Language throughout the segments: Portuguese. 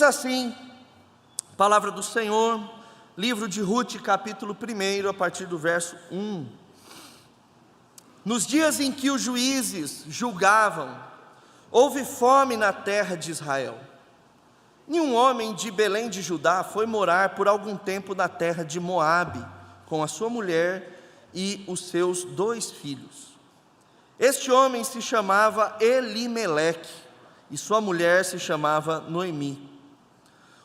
Diz assim, palavra do Senhor, livro de Rute, capítulo 1, a partir do verso 1. Nos dias em que os juízes julgavam, houve fome na terra de Israel. Nenhum homem de Belém de Judá foi morar por algum tempo na terra de Moabe, com a sua mulher e os seus 2 filhos. Este homem se chamava Elimeleque, e sua mulher se chamava Noemi.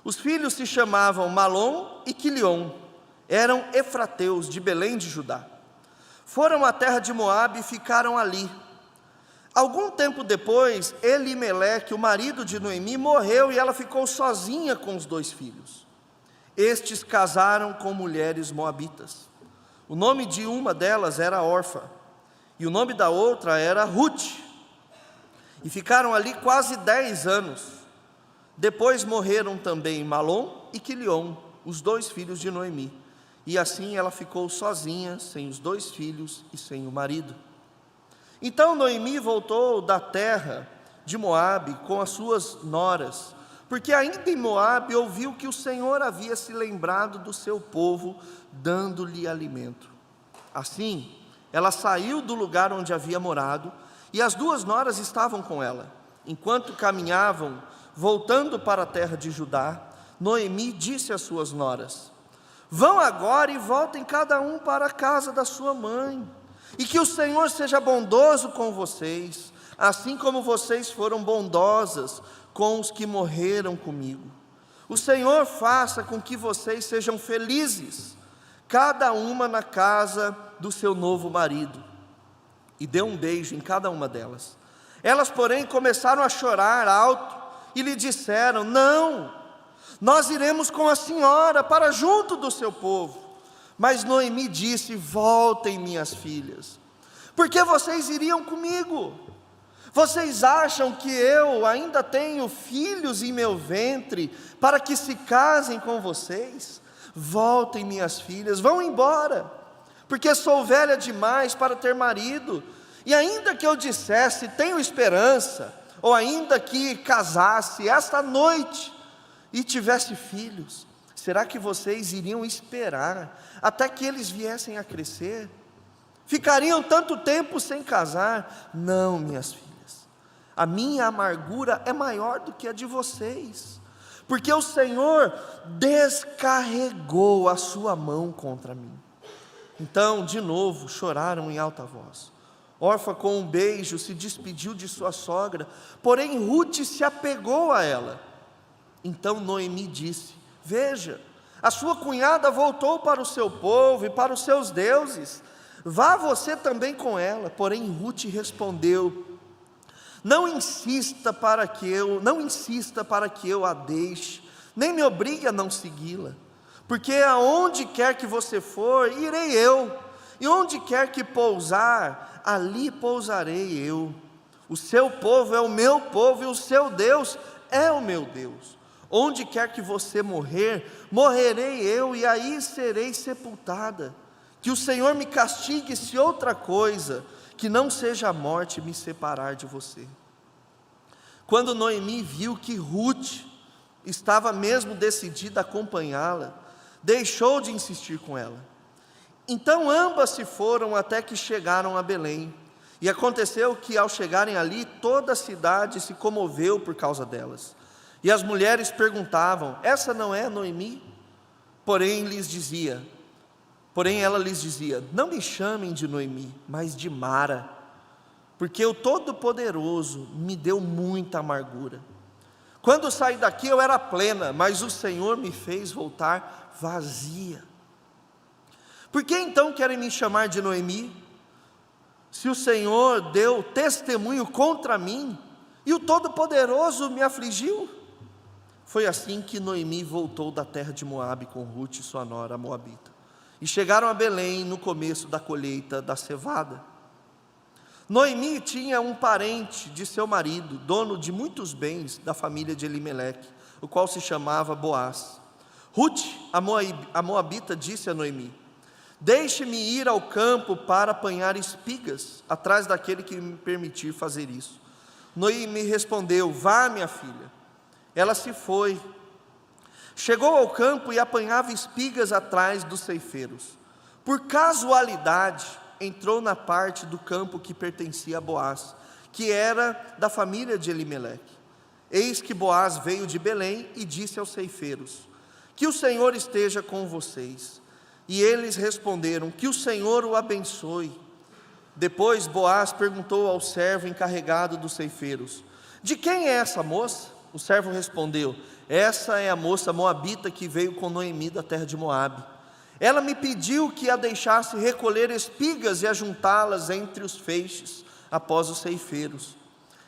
Os filhos se chamavam Malom e Quilion, eram efrateus de Belém de Judá. Foram à terra de Moabe e ficaram ali. Algum tempo depois, Elimeleque, o marido de Noemi, morreu e ela ficou sozinha com os 2 filhos. Estes casaram com mulheres moabitas. O nome de uma delas era Orfa, e o nome da outra era Rute. E ficaram ali quase 10 anos. Depois morreram também Malom e Quilion, os 2 filhos de Noemi. E assim ela ficou sozinha, sem os 2 filhos e sem o marido. Então Noemi voltou da terra de Moabe com as suas noras, porque ainda em Moabe ouviu que o Senhor havia se lembrado do seu povo, dando-lhe alimento. Assim, ela saiu do lugar onde havia morado, e as 2 noras estavam com ela. Enquanto caminhavam, voltando para a terra de Judá, Noemi disse às suas noras: vão agora e voltem cada um para a casa da sua mãe, e que o Senhor seja bondoso com vocês, assim como vocês foram bondosas com os que morreram comigo. O Senhor faça com que vocês sejam felizes, cada uma na casa do seu novo marido. E deu um beijo em cada uma delas. Elas, porém, começaram a chorar alto e lhe disseram: não, nós iremos com a senhora para junto do seu povo. Mas Noemi disse: voltem, minhas filhas, porque vocês iriam comigo? Vocês acham que eu ainda tenho filhos em meu ventre para que se casem com vocês? Voltem, minhas filhas, vão embora, porque sou velha demais para ter marido. E ainda que eu dissesse tenho esperança, ou ainda que casasse esta noite e tivesse filhos, será que vocês iriam esperar até que eles viessem a crescer? Ficariam tanto tempo sem casar? Não, minhas filhas, a minha amargura é maior do que a de vocês, porque o Senhor descarregou a sua mão contra mim. Então, de novo, choraram em alta voz. Orfa, com um beijo, se despediu de sua sogra, porém Rute se apegou a ela. Então Noemi disse: veja, a sua cunhada voltou para o seu povo e para os seus deuses, vá você também com ela. Porém Rute respondeu: não insista para que eu a deixe, nem me obrigue a não segui-la, porque aonde quer que você for, irei eu, e onde quer que pousar, ali pousarei eu. O seu povo é o meu povo, e o seu Deus é o meu Deus. Onde quer que você morrer, morrerei eu, e aí serei sepultada. Que o Senhor me castigue se outra coisa, que não seja a morte, me separar de você. Quando Noemi viu que Rute estava mesmo decidida a acompanhá-la, deixou de insistir com ela. Então ambas se foram até que chegaram a Belém. E aconteceu que ao chegarem ali, toda a cidade se comoveu por causa delas. E as mulheres perguntavam: essa não é Noemi? Porém ela lhes dizia: não me chamem de Noemi, mas de Mara, porque o Todo-Poderoso me deu muita amargura. Quando saí daqui eu era plena, mas o Senhor me fez voltar vazia. Por que então querem me chamar de Noemi? Se o Senhor deu testemunho contra mim, e o Todo-Poderoso me afligiu. Foi assim que Noemi voltou da terra de Moabe com Rute, sua nora moabita, e chegaram a Belém no começo da colheita da cevada. Noemi tinha um parente de seu marido, dono de muitos bens da família de Elimeleque, o qual se chamava Boaz. Rute, a moabita, disse a Noemi: deixe-me ir ao campo para apanhar espigas, atrás daquele que me permitir fazer isso. Noemi respondeu: vá, minha filha. Ela se foi, Chegou ao campo e apanhava espigas atrás dos ceifeiros. Por casualidade, entrou na parte do campo que pertencia a Boaz, que era da família de Elimeleque. Eis que Boaz veio de Belém e disse aos ceifeiros: que o Senhor esteja com vocês. E eles responderam: que o Senhor o abençoe. Depois Boaz perguntou ao servo encarregado dos ceifeiros: de quem é essa moça? O servo respondeu: essa é a moça moabita que veio com Noemi da terra de Moabe. Ela me pediu que a deixasse recolher espigas e ajuntá-las entre os feixes após os ceifeiros.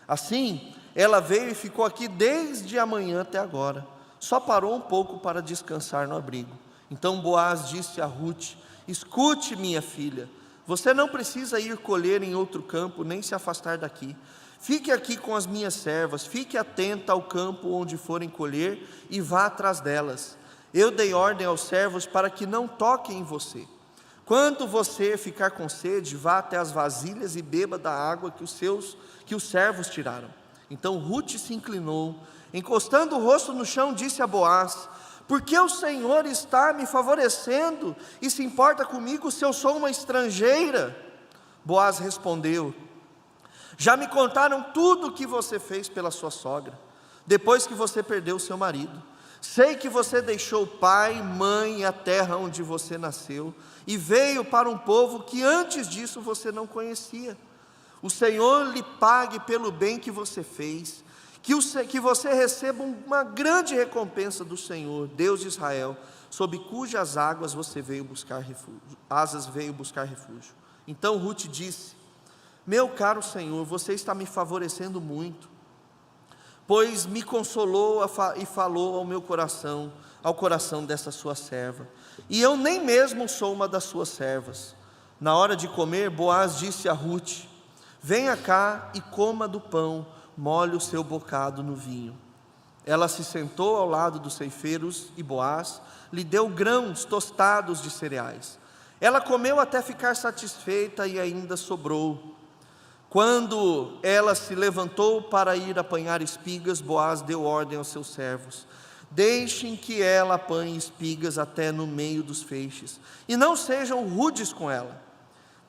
Assim, ela veio e ficou aqui desde a manhã até agora. Só parou um pouco para descansar no abrigo. Então Boaz disse a Rute: escute, minha filha, você não precisa ir colher em outro campo, nem se afastar daqui. Fique aqui com as minhas servas, fique atenta ao campo onde forem colher e vá atrás delas. Eu dei ordem aos servos para que não toquem em você. Quando você ficar com sede, vá até as vasilhas e beba da água que os servos tiraram. Então Rute se inclinou, encostando o rosto no chão, disse a Boaz: porque o Senhor está me favorecendo e se importa comigo se eu sou uma estrangeira? Boaz respondeu: já me contaram tudo o que você fez pela sua sogra, depois que você perdeu seu marido. Sei que você deixou pai, mãe e a terra onde você nasceu, e veio para um povo que antes disso você não conhecia. O Senhor lhe pague pelo bem que você fez, que você receba uma grande recompensa do Senhor, Deus de Israel, sob cujas águas você veio buscar refúgio, veio buscar refúgio. Então Rute disse: meu caro Senhor, você está me favorecendo muito, pois me consolou e falou ao meu coração, ao coração dessa sua serva, e eu nem mesmo sou uma das suas servas. Na hora de comer, Boaz disse a Rute: venha cá e coma do pão, molhe o seu bocado no vinho. Ela se sentou ao lado dos ceifeiros e Boaz lhe deu grãos tostados de cereais. Ela comeu até ficar satisfeita e ainda sobrou. Quando ela se levantou para ir apanhar espigas, Boaz deu ordem aos seus servos: deixem que ela apanhe espigas até no meio dos feixes, e não sejam rudes com ela.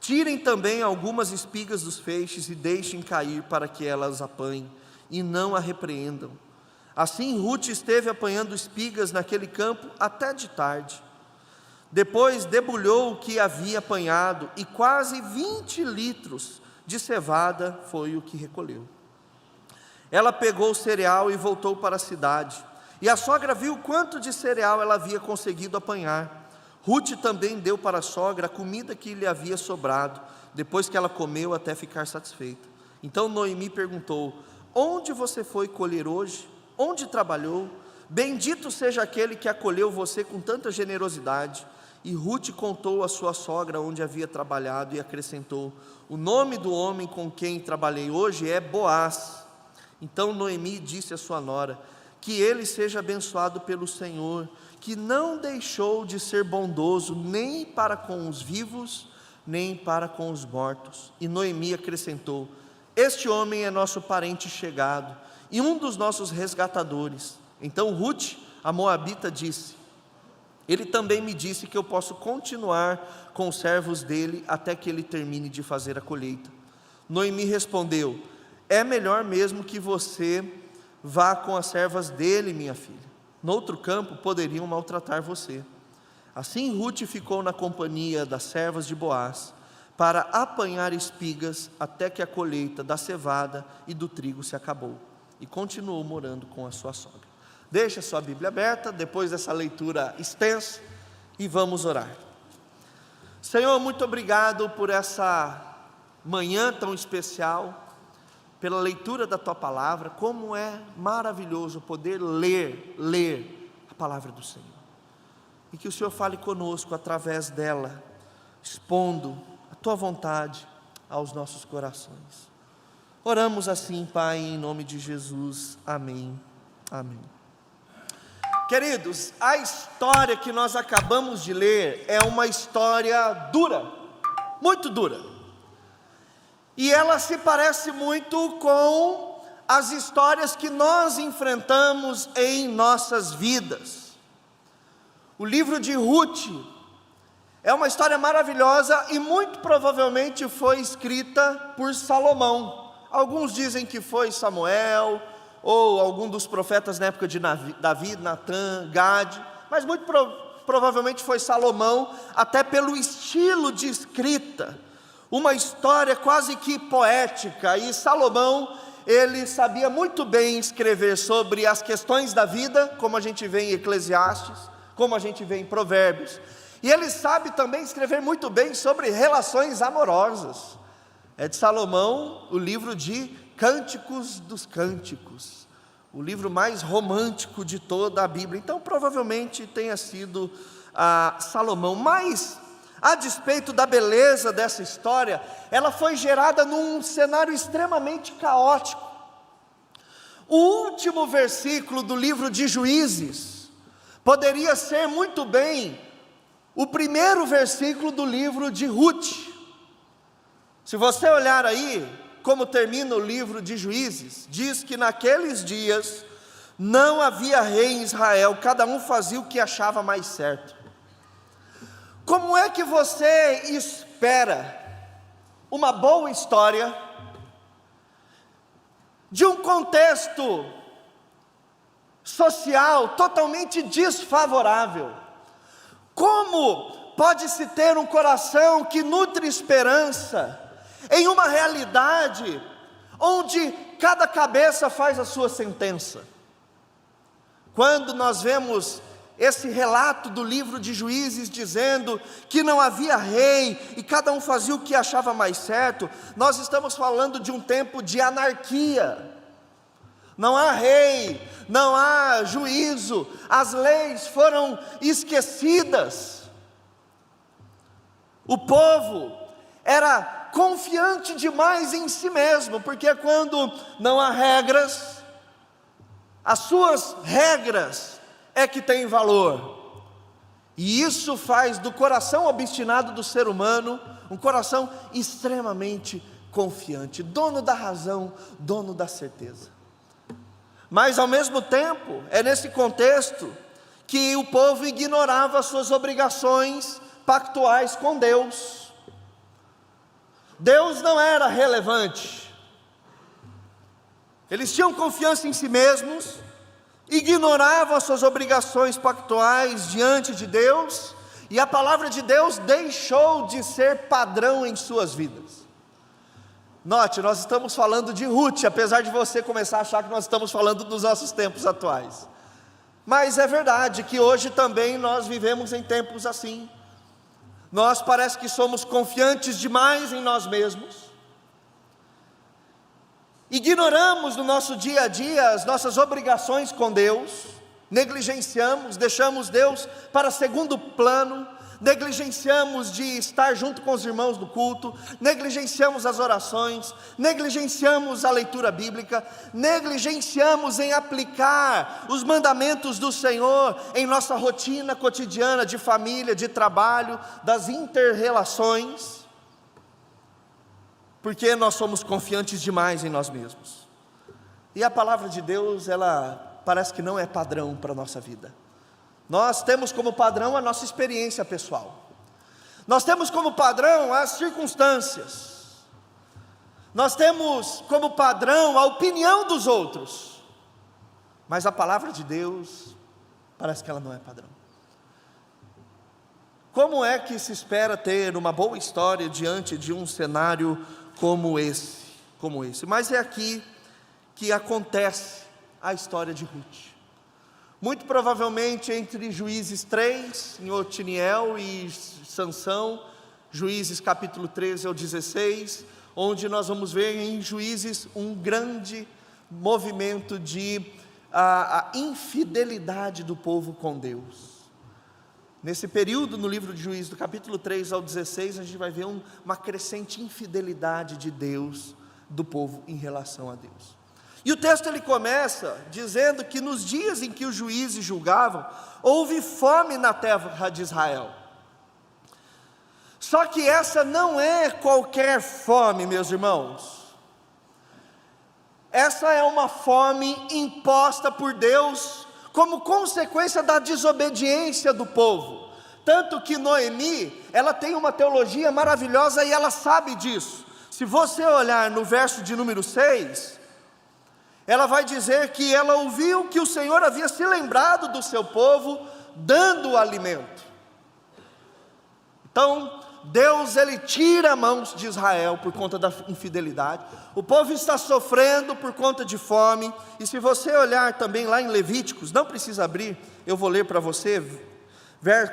Tirem também algumas espigas dos feixes e deixem cair para que ela as apanhe, e não a repreendam. Assim Rute esteve apanhando espigas naquele campo até de tarde. Depois debulhou o que havia apanhado, e quase 20 litros de cevada foi o que recolheu. Ela pegou o cereal e voltou para a cidade, e a sogra viu quanto de cereal ela havia conseguido apanhar. Rute também deu para a sogra a comida que lhe havia sobrado, depois que ela comeu até ficar satisfeita. Então Noemi perguntou: onde você foi colher hoje? Onde trabalhou? Bendito seja aquele que acolheu você com tanta generosidade. E Rute contou à sua sogra onde havia trabalhado e acrescentou: o nome do homem com quem trabalhei hoje é Boaz. Então Noemi disse à sua nora: que ele seja abençoado pelo Senhor, que não deixou de ser bondoso nem para com os vivos, nem para com os mortos. E Noemi acrescentou: este homem é nosso parente chegado e um dos nossos resgatadores. Então Rute, a moabita, disse: ele também me disse que eu posso continuar com os servos dele até que ele termine de fazer a colheita. Noemi respondeu: é melhor mesmo que você vá com as servas dele, minha filha. No outro campo poderiam maltratar você. Assim Rute ficou na companhia das servas de Boaz para apanhar espigas até que a colheita da cevada e do trigo se acabou, e continuou morando com a sua sogra. Deixa a sua Bíblia aberta, depois dessa leitura extensa, e vamos orar. Senhor, muito obrigado por essa manhã tão especial, pela leitura da Tua Palavra. Como é maravilhoso poder ler a Palavra do Senhor, e que o Senhor fale conosco através dela, expondo a Tua vontade aos nossos corações. Oramos assim, Pai, em nome de Jesus, amém, amém. Queridos, a história que nós acabamos de ler é uma história dura, muito dura, e ela se parece muito com as histórias que nós enfrentamos em nossas vidas. O livro de Ruth é uma história maravilhosa e muito provavelmente foi escrita por Salomão. Alguns dizem que foi Samuel, ou algum dos profetas na época de Davi, Natã, Gade, mas muito provavelmente foi Salomão, até pelo estilo de escrita, uma história quase que poética. E Salomão, ele sabia muito bem escrever sobre as questões da vida, como a gente vê em Eclesiastes, como a gente vê em Provérbios, e ele sabe também escrever muito bem sobre relações amorosas. É de Salomão o livro de Cânticos dos Cânticos, o livro mais romântico de toda a Bíblia. Então provavelmente tenha sido Salomão. Mas, a despeito da beleza dessa história, ela foi gerada num cenário extremamente caótico. O último versículo do livro de Juízes poderia ser muito bem o primeiro versículo do livro de Ruth. Se você olhar aí como termina o livro de Juízes, diz que naqueles dias não havia rei em Israel, cada um fazia o que achava mais certo. Como é que você espera uma boa história de um contexto social totalmente desfavorável? Como pode-se ter um coração que nutre esperança em uma realidade onde cada cabeça faz a sua sentença? Quando nós vemos esse relato do livro de Juízes dizendo que não havia rei e cada um fazia o que achava mais certo, nós estamos falando de um tempo de anarquia. Não há rei, não há juízo, as leis foram esquecidas. O povo era confiante demais em si mesmo, porque quando não há regras, as suas regras é que tem valor, e isso faz do coração obstinado do ser humano um coração extremamente confiante, dono da razão, dono da certeza. Mas ao mesmo tempo, é nesse contexto que o povo ignorava suas obrigações pactuais com Deus. Deus não era relevante, eles tinham confiança em si mesmos, ignoravam as suas obrigações pactuais diante de Deus, e a palavra de Deus deixou de ser padrão em suas vidas. Note, nós estamos falando de Ruth, apesar de você começar a achar que nós estamos falando dos nossos tempos atuais. Mas é verdade que hoje também nós vivemos em tempos assim. Nós parece que somos confiantes demais em nós mesmos, ignoramos no nosso dia a dia as nossas obrigações com Deus, negligenciamos, deixamos Deus para segundo plano, negligenciamos de estar junto com os irmãos do culto, negligenciamos as orações, negligenciamos a leitura bíblica, negligenciamos em aplicar os mandamentos do Senhor em nossa rotina cotidiana de família, de trabalho, das inter-relações, porque nós somos confiantes demais em nós mesmos. E a palavra de Deus, ela parece que não é padrão para a nossa vida. Nós temos como padrão a nossa experiência pessoal, nós temos como padrão as circunstâncias, nós temos como padrão a opinião dos outros, mas a palavra de Deus parece que ela não é padrão. Como é que se espera ter uma boa história diante de um cenário como esse? Mas é aqui que acontece a história de Ruth. Muito provavelmente entre Juízes 3, em Otiniel, e Sansão, Juízes capítulo 13 ao 16, onde nós vamos ver em Juízes um grande movimento de a infidelidade do povo com Deus. Nesse período, no livro de Juízes, do capítulo 3 ao 16, a gente vai ver uma crescente infidelidade de Deus, do povo em relação a Deus. E o texto ele começa dizendo que nos dias em que os juízes julgavam, houve fome na terra de Israel. Só que essa não é qualquer fome, meus irmãos. Essa é uma fome imposta por Deus como consequência da desobediência do povo. Tanto que Noemi, ela tem uma teologia maravilhosa e ela sabe disso. Se você olhar no verso de número 6, ela vai dizer que ela ouviu que o Senhor havia se lembrado do seu povo, dando o alimento. Então, Deus, ele tira a mão de Israel por conta da infidelidade. O povo está sofrendo por conta de fome. E se você olhar também lá em Levíticos, não precisa abrir, eu vou ler para você,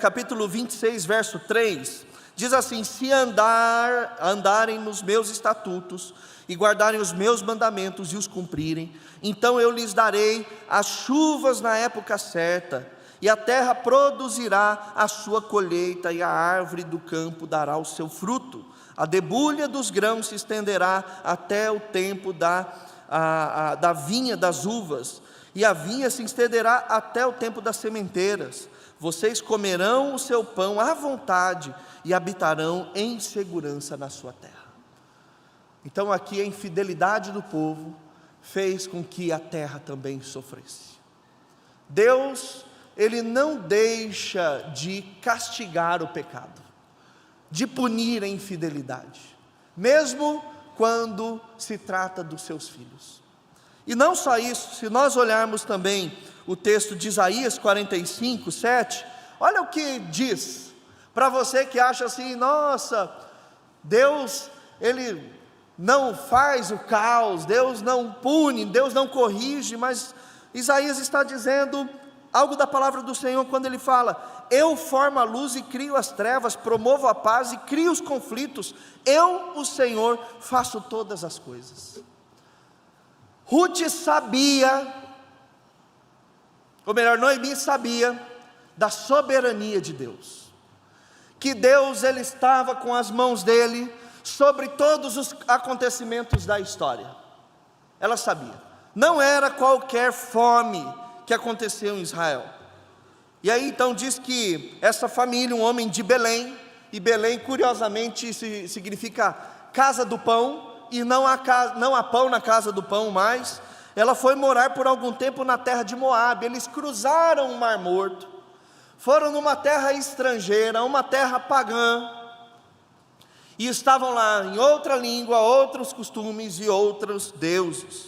capítulo 26, verso 3, diz assim: se andarem nos meus estatutos, e guardarem os meus mandamentos e os cumprirem, então eu lhes darei as chuvas na época certa, e a terra produzirá a sua colheita, e a árvore do campo dará o seu fruto. A debulha dos grãos se estenderá até o tempo da vinha das uvas, e a vinha se estenderá até o tempo das sementeiras. Vocês comerão o seu pão à vontade, e habitarão em segurança na sua terra. Então aqui a infidelidade do povo fez com que a terra também sofresse. Deus, ele não deixa de castigar o pecado, de punir a infidelidade, mesmo quando se trata dos seus filhos. E não só isso, se nós olharmos também o texto de Isaías 45, 7, olha o que diz, para você que acha assim: nossa, Deus, ele não faz o caos, Deus não pune, Deus não corrige. Mas Isaías está dizendo algo da palavra do Senhor quando ele fala: eu formo a luz e crio as trevas, promovo a paz e crio os conflitos, eu, o Senhor, faço todas as coisas. Ruth sabia, ou melhor, Noemi sabia da soberania de Deus, que Deus, ele estava com as mãos dele sobre todos os acontecimentos da história. Ela sabia, não era qualquer fome que aconteceu em Israel. E aí então diz que essa família, um homem de Belém, e Belém curiosamente significa casa do pão, e não há pão na casa do pão mais. Ela foi morar por algum tempo na terra de Moabe. Eles cruzaram o Mar Morto, foram numa terra estrangeira, uma terra pagã, e estavam lá em outra língua, outros costumes e outros deuses.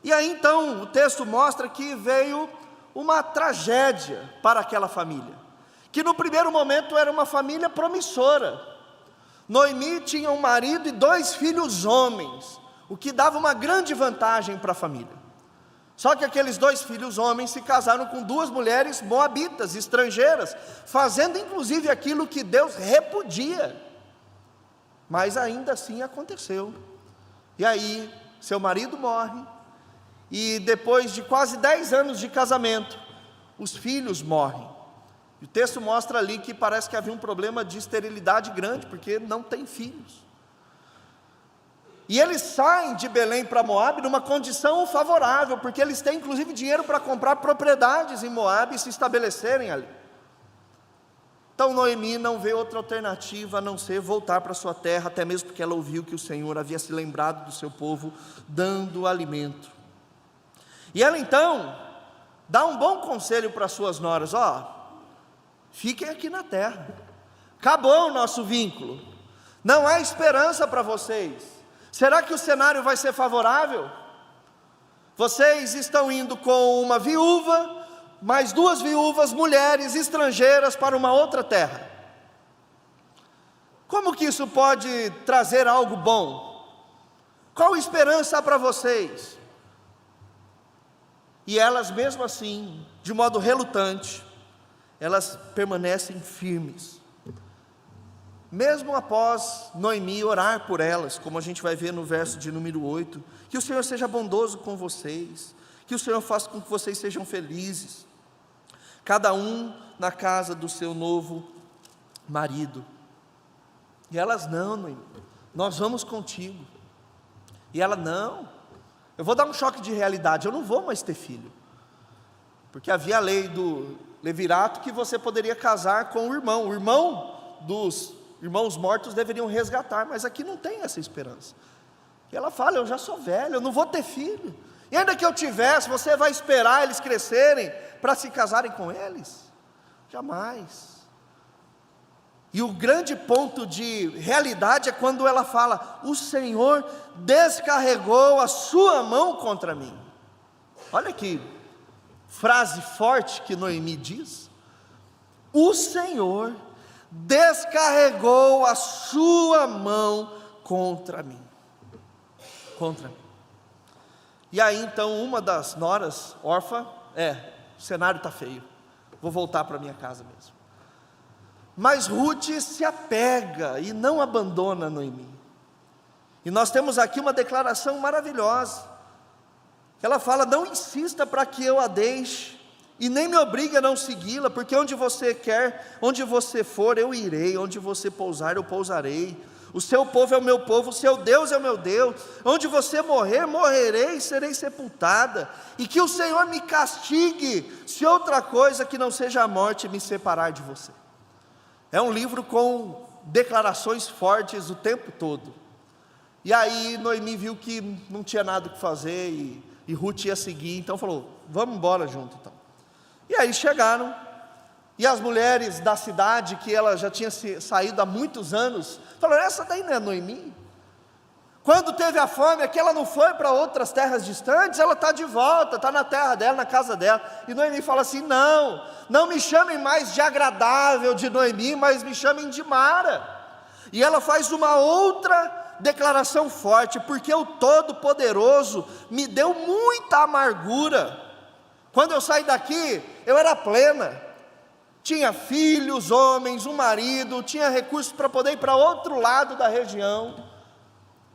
E aí então o texto mostra que veio uma tragédia para aquela família, que no primeiro momento era uma família promissora. Noemi tinha um marido e 2 filhos homens, o que dava uma grande vantagem para a família. Só que aqueles 2 filhos homens se casaram com 2 mulheres moabitas, estrangeiras, fazendo inclusive aquilo que Deus repudia. Mas ainda assim aconteceu. E aí seu marido morre, e depois de quase 10 anos de casamento, os filhos morrem. E o texto mostra ali que parece que havia um problema de esterilidade grande, porque não tem filhos. E eles saem de Belém para Moabe numa condição favorável, porque eles têm inclusive dinheiro para comprar propriedades em Moabe e se estabelecerem ali. Então Noemi não vê outra alternativa a não ser voltar para sua terra, até mesmo porque ela ouviu que o Senhor havia se lembrado do seu povo, dando alimento. E ela então dá um bom conselho para suas noras: fiquem aqui na terra, acabou o nosso vínculo, não há esperança para vocês. Será que o cenário vai ser favorável? Vocês estão indo com uma viúva, mais 2 viúvas, mulheres estrangeiras, para uma outra terra. Como que isso pode trazer algo bom? Qual esperança há para vocês? E elas mesmo assim, de modo relutante, elas permanecem firmes, mesmo após Noemi orar por elas, como a gente vai ver no verso de número 8, que o Senhor seja bondoso com vocês, que o Senhor faça com que vocês sejam felizes, cada um na casa do seu novo marido. E elas: não, Noemi, nós vamos contigo. E ela: não, eu vou dar um choque de realidade, eu não vou mais ter filho, porque havia a lei do levirato que você poderia casar com o irmão dos irmãos mortos deveriam resgatar, mas aqui não tem essa esperança. E ela fala: eu já sou velha, eu não vou ter filho, E ainda que eu tivesse, você vai esperar eles crescerem para se casarem com eles? Jamais. E o grande ponto de realidade é quando ela fala: o Senhor descarregou a sua mão contra mim. Olha que frase forte que Noemi diz. O Senhor descarregou a sua mão contra mim. Contra mim. E aí então uma das noras, órfã, o cenário está feio, vou voltar para minha casa mesmo. Mas Ruth se apega e não abandona Noemi. E nós temos aqui uma declaração maravilhosa. Ela fala: não insista para que eu a deixe, e nem me obrigue a não segui-la, porque onde você quer, onde você for, eu irei, onde você pousar, eu pousarei. O seu povo é o meu povo, o seu Deus é o meu Deus. Onde você morrer, morrerei e serei sepultada. E que o Senhor me castigue, se outra coisa que não seja a morte me separar de você. É um livro com declarações fortes o tempo todo. E aí Noemi viu que não tinha nada o que fazer, e Ruth ia seguir, então falou: vamos embora junto então. E aí chegaram, e as mulheres da cidade, que ela já tinha saído há muitos anos, falaram: essa daí não é Noemi? Quando teve a fome, é que ela não foi para outras terras distantes, ela está de volta, está na terra dela, na casa dela. E Noemi fala assim: não me chamem mais de agradável de Noemi, mas me chamem de Mara. E ela faz uma outra declaração forte: porque o Todo-Poderoso me deu muita amargura. Quando eu saí daqui, eu era plena, tinha filhos, homens, um marido, tinha recursos para poder ir para outro lado da região,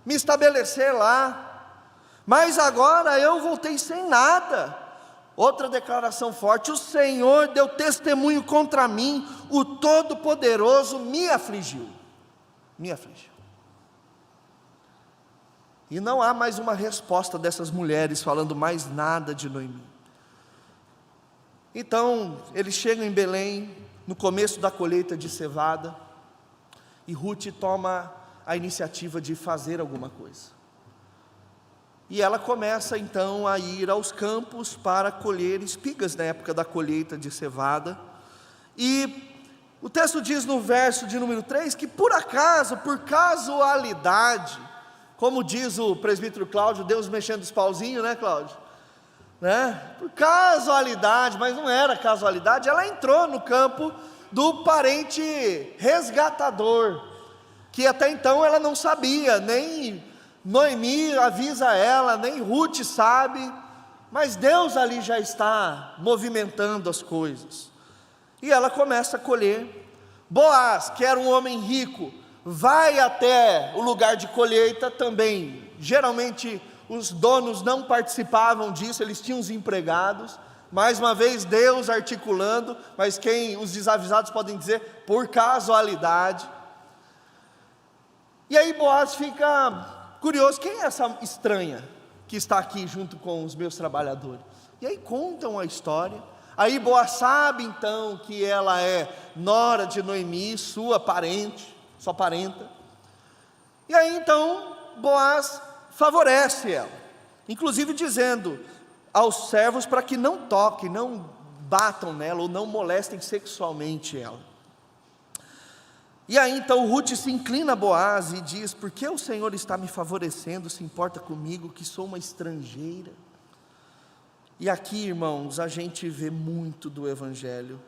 me estabelecer lá, mas agora eu voltei sem nada. Outra declaração forte: o Senhor deu testemunho contra mim, o Todo-Poderoso me afligiu. E não há mais uma resposta dessas mulheres falando mais nada de Noemi. Então eles chegam em Belém, no começo da colheita de cevada, e Ruth toma a iniciativa de fazer alguma coisa. E ela começa então a ir aos campos para colher espigas na época da colheita de cevada. E o texto diz no verso de número 3 que por acaso, por casualidade, como diz o presbítero Cláudio, Deus mexendo os pauzinhos, né, Cláudio? Por casualidade, mas não era casualidade, ela entrou no campo do parente resgatador, que até então ela não sabia, nem Noemi avisa ela, nem Ruth sabe, mas Deus ali já está movimentando as coisas. E ela começa a colher. Boaz, que era um homem rico, vai até o lugar de colheita também. Geralmente os donos não participavam disso, eles tinham os empregados. Mais uma vez Deus articulando, mas os desavisados podem dizer por casualidade. E aí Boaz fica curioso: quem é essa estranha que está aqui junto com os meus trabalhadores? E aí contam a história. Aí Boaz sabe então que ela é nora de Noemi, sua parenta. E aí então Boaz favorece ela, inclusive dizendo aos servos para que não toquem, não batam nela ou não molestem sexualmente ela. E aí então Ruth se inclina a Boaz e diz: por que o Senhor está me favorecendo, se importa comigo que sou uma estrangeira? E aqui, irmãos, a gente vê muito do Evangelho.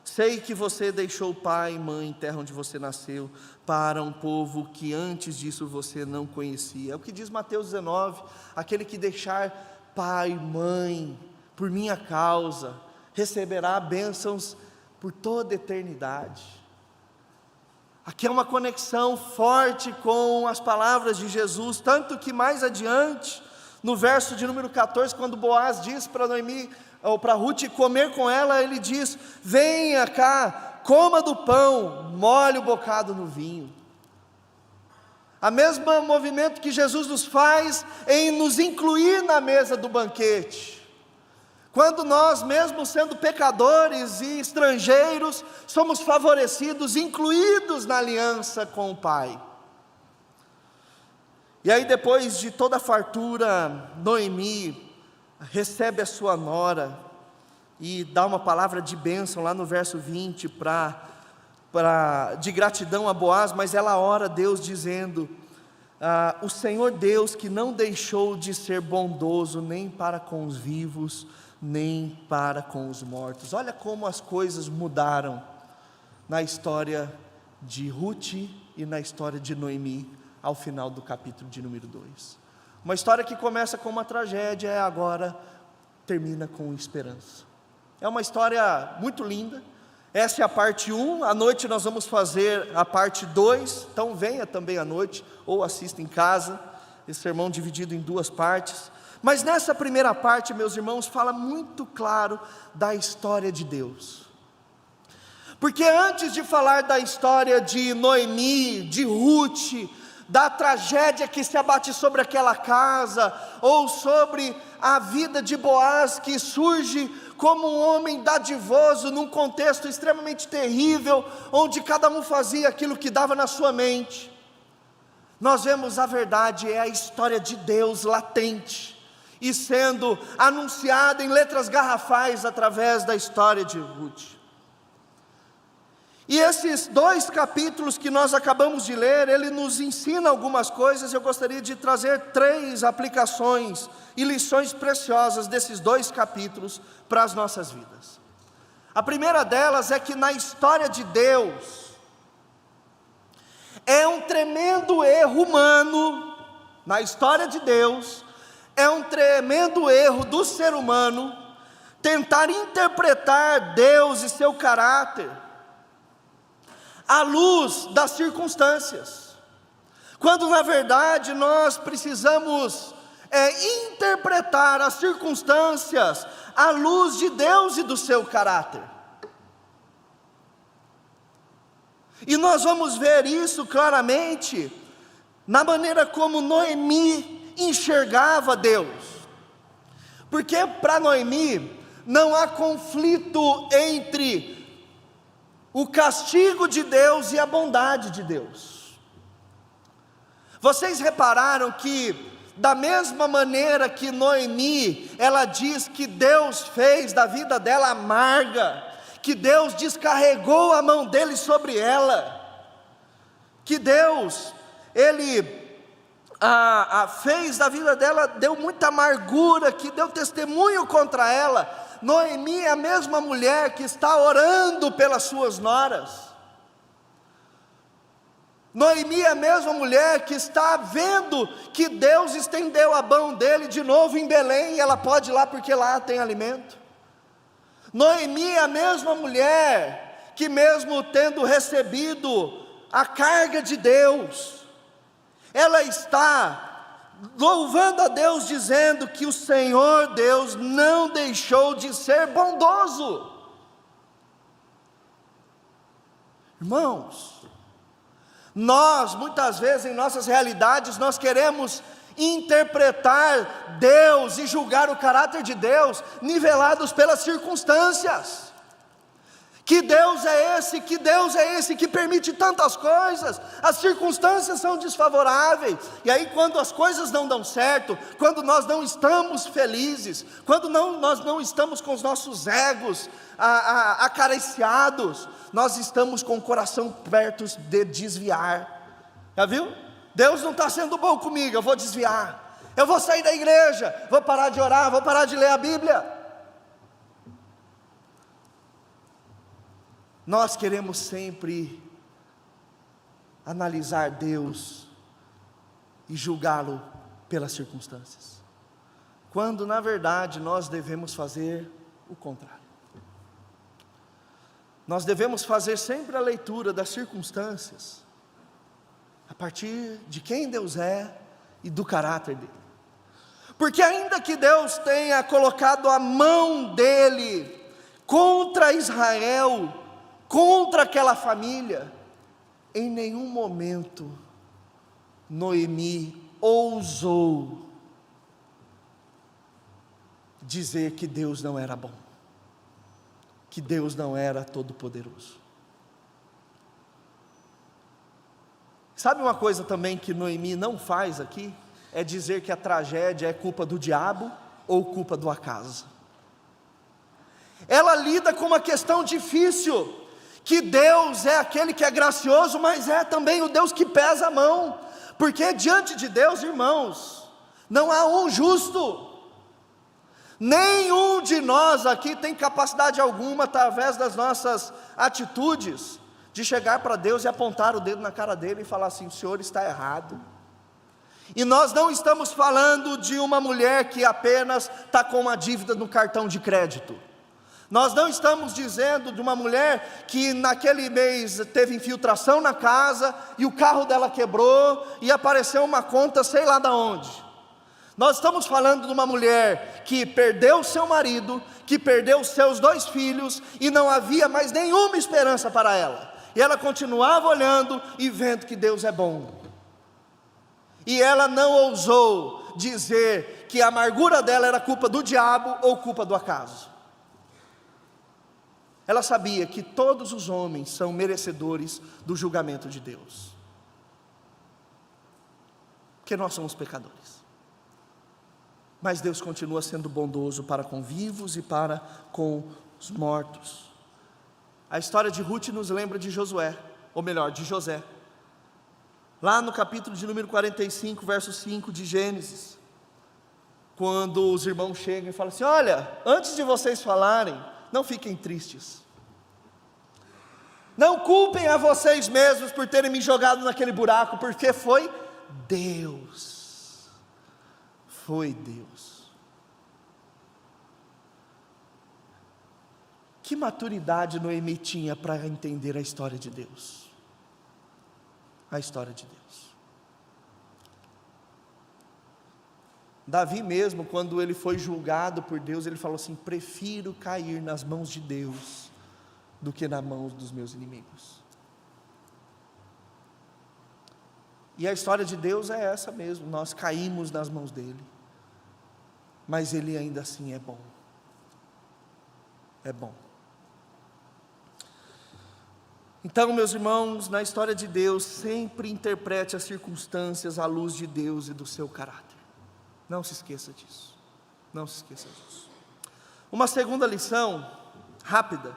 Sei que você deixou pai e mãe, terra onde você nasceu, para um povo que antes disso você não conhecia. É o que diz Mateus 19, aquele que deixar pai e mãe por minha causa, receberá bênçãos por toda a eternidade. Aqui é uma conexão forte com as palavras de Jesus, tanto que mais adiante, no verso de número 14, quando Boaz diz para Noemi, ou para Ruth comer com ela, ele diz: venha cá, coma do pão, molhe o bocado no vinho. A mesma movimento que Jesus nos faz em nos incluir na mesa do banquete. Quando nós, mesmo sendo pecadores e estrangeiros, somos favorecidos, incluídos na aliança com o Pai. E aí depois de toda a fartura, Noemi recebe a sua nora e dá uma palavra de bênção lá no verso 20 de gratidão a Boaz, mas ela ora a Deus dizendo: o Senhor Deus que não deixou de ser bondoso nem para com os vivos, nem para com os mortos. Olha como as coisas mudaram na história de Ruth e na história de Noemi, ao final do capítulo de número 2. Uma história que começa com uma tragédia e agora termina com esperança. É uma história muito linda. Essa é a parte 1, à noite nós vamos fazer a parte 2, então venha também à noite, ou assista em casa, esse sermão dividido em 2 partes. Mas nessa primeira parte, meus irmãos, fala muito claro da história de Deus. Porque antes de falar da história de Noemi, de Ruth, da tragédia que se abate sobre aquela casa, ou sobre a vida de Boaz, que surge como um homem dadivoso, num contexto extremamente terrível, onde cada um fazia aquilo que dava na sua mente, nós vemos a verdade, é a história de Deus latente, e sendo anunciada em letras garrafais, através da história de Ruth. E esses 2 capítulos que nós acabamos de ler, ele nos ensina algumas coisas. Eu gostaria de trazer 3 aplicações e lições preciosas desses 2 capítulos para as nossas vidas. A primeira delas é que na história de Deus, é um tremendo erro humano, na história de Deus, é um tremendo erro do ser humano, tentar interpretar Deus e seu caráter à luz das circunstâncias, quando na verdade nós precisamos interpretar as circunstâncias à luz de Deus e do seu caráter. E nós vamos ver isso claramente na maneira como Noemi enxergava Deus, porque para Noemi não há conflito entre o castigo de Deus e a bondade de Deus. Vocês repararam que da mesma maneira que Noemi, ela diz que Deus fez da vida dela amarga, que Deus descarregou a mão dele sobre ela, que Deus, Ele fez da vida dela, deu muita amargura, que deu testemunho contra ela. Noemi é a mesma mulher que está orando pelas suas noras. Noemi é a mesma mulher que está vendo que Deus estendeu a mão dele de novo em Belém, e ela pode ir lá porque lá tem alimento. Noemi é a mesma mulher que, mesmo tendo recebido a carga de Deus, ela está louvando a Deus, dizendo que o Senhor Deus não deixou de ser bondoso. Irmãos, nós muitas vezes em nossas realidades, nós queremos interpretar Deus e julgar o caráter de Deus nivelados pelas circunstâncias. Que Deus é esse? Que Deus é esse que permite tantas coisas? As circunstâncias são desfavoráveis, e aí quando as coisas não dão certo, quando nós não estamos felizes, quando nós não estamos com os nossos egos acariciados, nós estamos com o coração perto de desviar. Já viu? Deus não está sendo bom comigo, eu vou desviar, eu vou sair da igreja, vou parar de orar, vou parar de ler a Bíblia. Nós queremos sempre analisar Deus e julgá-lo pelas circunstâncias, quando na verdade nós devemos fazer o contrário. Nós devemos fazer sempre a leitura das circunstâncias a partir de quem Deus é e do caráter dele. Porque ainda que Deus tenha colocado a mão dele contra Israel, contra aquela família, em nenhum momento Noemi ousou dizer que Deus não era bom, que Deus não era todo-poderoso. Sabe uma coisa também que Noemi não faz aqui? É dizer que a tragédia é culpa do diabo ou culpa do acaso? Ela lida com uma questão difícil, que Deus é aquele que é gracioso, mas é também o Deus que pesa a mão, porque diante de Deus, irmãos, não há um justo. Nenhum de nós aqui tem capacidade alguma, através das nossas atitudes, de chegar para Deus e apontar o dedo na cara dele e falar assim: o senhor está errado. E nós não estamos falando de uma mulher que apenas está com uma dívida no cartão de crédito. Nós não estamos dizendo de uma mulher que naquele mês teve infiltração na casa e o carro dela quebrou e apareceu uma conta sei lá da onde. Nós estamos falando de uma mulher que perdeu seu marido, que perdeu seus 2 filhos e não havia mais nenhuma esperança para ela. E ela continuava olhando e vendo que Deus é bom. E ela não ousou dizer que a amargura dela era culpa do diabo ou culpa do acaso. Ela sabia que todos os homens são merecedores do julgamento de Deus, porque nós somos pecadores. Mas Deus continua sendo bondoso para com vivos e para com os mortos. A história de Ruth nos lembra de Josué, ou melhor, de José. Lá no capítulo de número 45, verso 5 de Gênesis, quando os irmãos chegam e falam assim: olha, antes de vocês falarem, não fiquem tristes, não culpem a vocês mesmos por terem me jogado naquele buraco, porque foi Deus, foi Deus. Que maturidade Noemi tinha para entender a história de Deus, a história de Deus. Davi mesmo, quando ele foi julgado por Deus, ele falou assim: prefiro cair nas mãos de Deus do que nas mãos dos meus inimigos. E a história de Deus é essa mesmo, nós caímos nas mãos dele, mas ele ainda assim é bom, é bom. Então, meus irmãos, na história de Deus, sempre interprete as circunstâncias à luz de Deus e do seu caráter. Não se esqueça disso, não se esqueça disso. Uma segunda lição, rápida,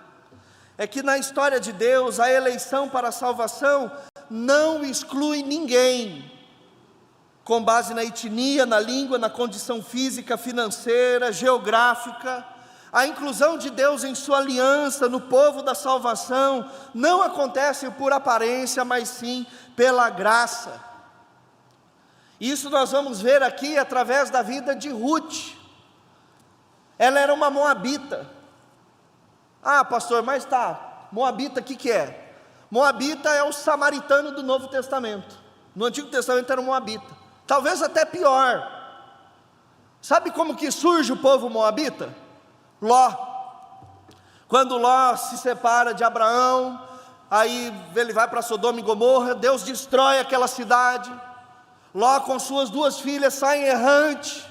é que na história de Deus, a eleição para a salvação não exclui ninguém, com base na etnia, na língua, na condição física, financeira, geográfica. A inclusão de Deus em sua aliança, no povo da salvação, não acontece por aparência, mas sim pela graça. Isso nós vamos ver aqui através da vida de Ruth. Ela era uma moabita. Ah, pastor, mas tá, moabita o que é? Moabita é o samaritano do Novo Testamento. No Antigo Testamento era um moabita, talvez até pior. Sabe como que surge o povo moabita? Ló. Quando Ló se separa de Abraão, aí ele vai para Sodoma e Gomorra, Deus destrói aquela cidade. Ló com suas 2 filhas saem errantes,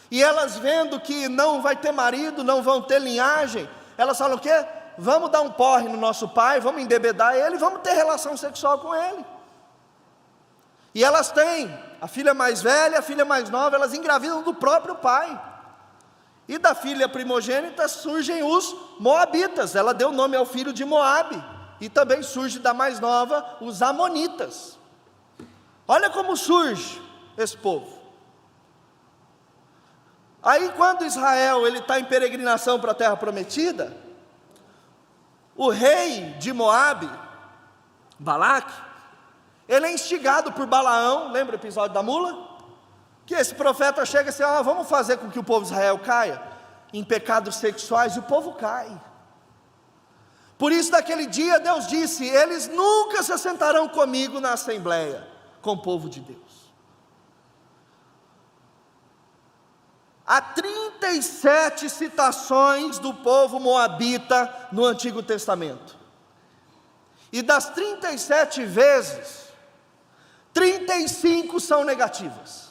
e elas vendo que não vai ter marido, não vão ter linhagem, elas falam o quê? Vamos dar um porre no nosso pai, vamos embebedar ele, vamos ter relação sexual com ele. E elas têm, a filha mais velha, a filha mais nova, elas engravidam do próprio pai. E da filha primogênita surgem os moabitas, ela deu nome ao filho de Moabe. E também surge da mais nova, os amonitas. Olha como surge esse povo. Aí quando Israel está em peregrinação para a terra prometida, o rei de Moabe, Balaque, ele é instigado por Balaão, lembra o episódio da mula? Que esse profeta chega assim: vamos fazer com que o povo de Israel caia em pecados sexuais, e o povo cai. Por isso naquele dia Deus disse: eles nunca se assentarão comigo na assembleia, com o povo de Deus. Há 37 citações do povo moabita no Antigo Testamento, e das 37 vezes, 35 são negativas.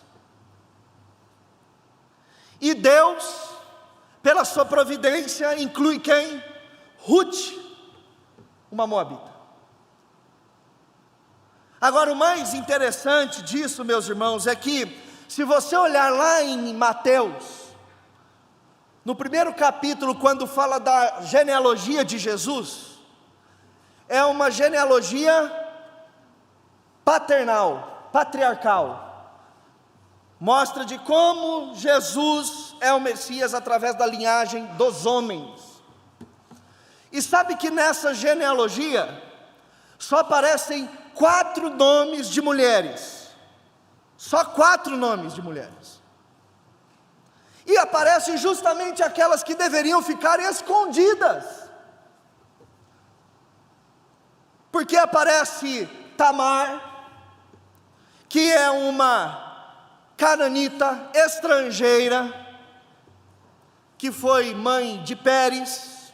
E Deus, pela sua providência, inclui quem? Ruth, uma moabita. Agora, o mais interessante disso, meus irmãos, é que se você olhar lá em Mateus, no primeiro capítulo, quando fala da genealogia de Jesus, é uma genealogia paternal, patriarcal. Mostra de como Jesus é o Messias através da linhagem dos homens. E sabe que nessa genealogia só aparecem 4 nomes de mulheres. Só 4 nomes de mulheres. E aparecem justamente aquelas que deveriam ficar escondidas. Porque aparece Tamar, que é uma cananita estrangeira, que foi mãe de Pérez,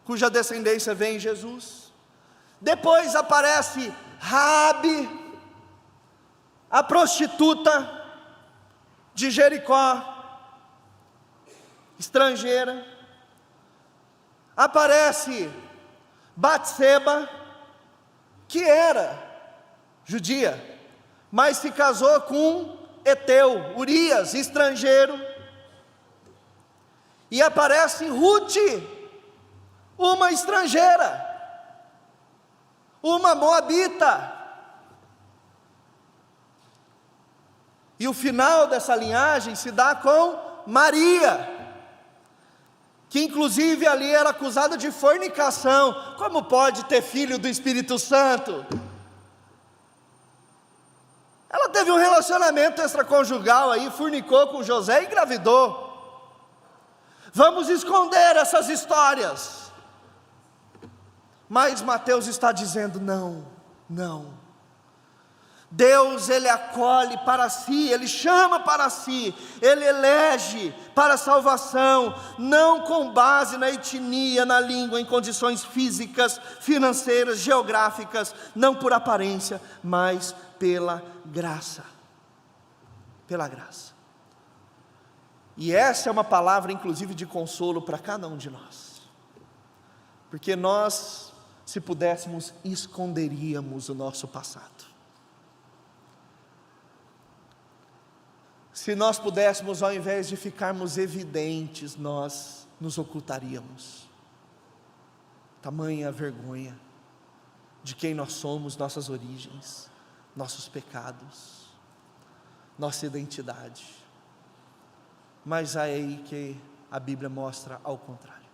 cuja descendência vem em Jesus. Depois aparece Raabe, a prostituta de Jericó, estrangeira. Aparece Batseba, que era judia, mas se casou com Eteu, Urias, estrangeiro. E aparece Ruth, uma estrangeira, uma moabita. E o final dessa linhagem se dá com Maria, que inclusive ali era acusada de fornicação. Como pode ter filho do Espírito Santo? Ela teve um relacionamento extraconjugal aí, fornicou com José e engravidou. Vamos esconder essas histórias. Mas Mateus está dizendo: não, não. Deus, Ele acolhe para si, Ele chama para si, Ele elege para a salvação, não com base na etnia, na língua, em condições físicas, financeiras, geográficas, não por aparência, mas pela graça. Pela graça. E essa é uma palavra inclusive de consolo para cada um de nós, porque nós, se pudéssemos, esconderíamos o nosso passado. Se nós pudéssemos, ao invés de ficarmos evidentes, nós nos ocultaríamos. Tamanha vergonha de quem nós somos, nossas origens, nossos pecados, nossa identidade. Mas é aí que a Bíblia mostra ao contrário.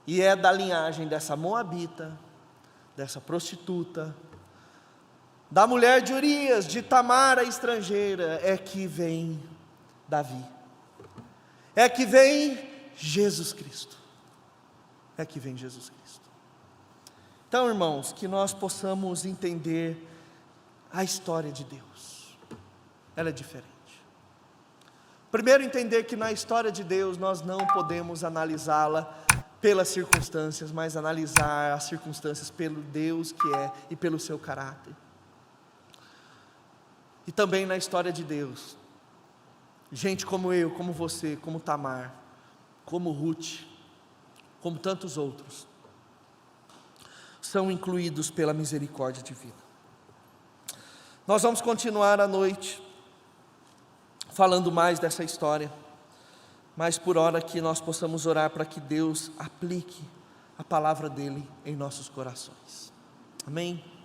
E é da linhagem dessa moabita, dessa prostituta, da mulher de Urias, de Tamar, a estrangeira, é que vem Davi, é que vem Jesus Cristo, é que vem Jesus Cristo. Então, irmãos, que nós possamos entender a história de Deus, ela é diferente. Primeiro, entender que na história de Deus nós não podemos analisá-la pelas circunstâncias, mas analisar as circunstâncias pelo Deus que é e pelo seu caráter. E também na história de Deus, gente como eu, como você, como Tamar, como Ruth, como tantos outros, são incluídos pela misericórdia divina. Nós vamos continuar à noite, falando mais dessa história, mas por hora que nós possamos orar para que Deus aplique a palavra dEle em nossos corações. Amém?